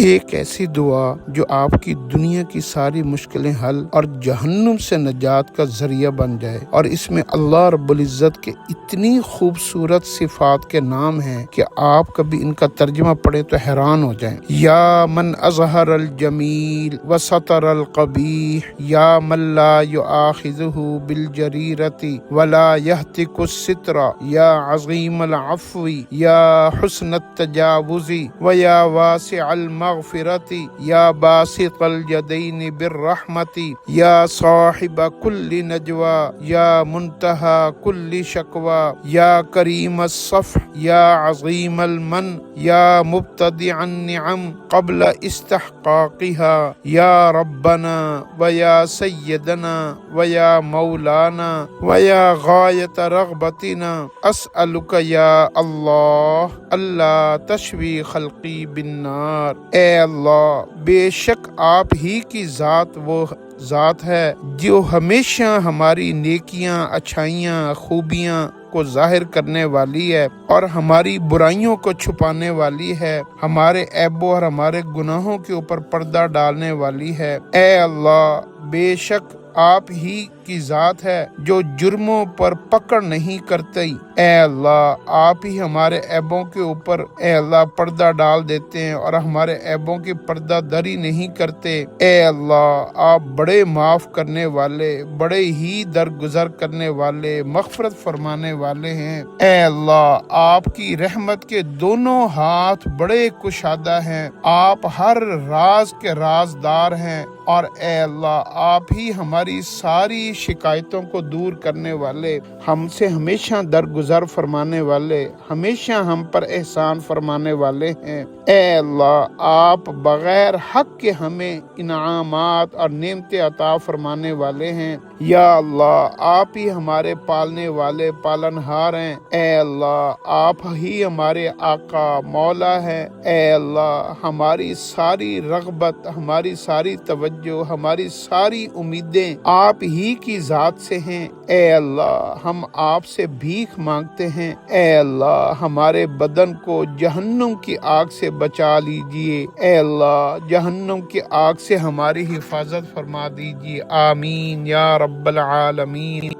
ایک ایسی دعا جو آپ کی دنیا کی ساری مشکلیں حل اور جہنم سے نجات کا ذریعہ بن جائے، اور اس میں اللہ رب العزت کے اتنی خوبصورت صفات کے نام ہیں کہ آپ کبھی ان کا ترجمہ پڑھیں تو حیران ہو جائیں۔ یا من اظہر الجمیل وستر القبیح، یا من لا یؤاخذہ بالجریرۃ ولا یہتک الستر، یا عظیم العفو، یا حسن التجاوز، ویا واسع المغفرت، یا باسط الیدین بالرحمت، یا صاحب کل نجوى، یا منتہى کل شکوى، یا کریم الصفح، یا عظیم المن، یا مبتدع النعم قبل استحقاقها، یا ربنا ویا سیدنا ویا مولانا ویا غایت رغبتنا، اسألک یا اللہ اللہ تشوی خلقی بالنار۔ اے اللہ، بے شک آپ ہی کی ذات وہ ذات ہے جو ہمیشہ ہماری نیکیاں، اچھائیاں، خوبیاں کو ظاہر کرنے والی ہے اور ہماری برائیوں کو چھپانے والی ہے، ہمارے عیبوں اور ہمارے گناہوں کے اوپر پردہ ڈالنے والی ہے۔ اے اللہ، بے شک آپ ہی کی ذات ہے جو جرموں پر پکڑ نہیں کرتی۔ اے اللہ، آپ ہی ہمارے عیبوں کے اوپر اے اللہ پردہ ڈال دیتے ہیں اور ہمارے عیبوں کی پردہ دری نہیں کرتے۔ اے اللہ، آپ بڑے معاف کرنے والے، بڑے ہی درگزر کرنے والے، مغفرت فرمانے والے ہیں۔ اے اللہ، آپ کی رحمت کے دونوں ہاتھ بڑے کشادہ ہیں، آپ ہر راز کے رازدار ہیں، اور اے اللہ، آپ ہی ہماری ساری شکایتوں کو دور کرنے والے، ہم سے ہمیشہ درگزر فرمانے والے، ہمیشہ ہم پر احسان فرمانے والے ہیں۔ اے اللہ، آپ بغیر حق کے ہمیں انعامات اور نعمتیں عطا فرمانے والے ہیں۔ یا اللہ، آپ ہی ہمارے پالنے والے پالنہار ہیں۔ اے اللہ، آپ ہی ہمارے آقا مولا ہیں۔ اے اللہ، ہماری ساری رغبت، ہماری ساری توجہ، ہماری ساری امیدیں آپ ہی کی ذات سے ہیں۔ اے اللہ، ہم آپ سے بھیک مانگتے ہیں۔ اے اللہ، ہمارے بدن کو جہنم کی آگ سے بچا لیجئے۔ اے اللہ، جہنم کی آگ سے ہماری حفاظت فرما دیجئے۔ آمین یا رب العالمین۔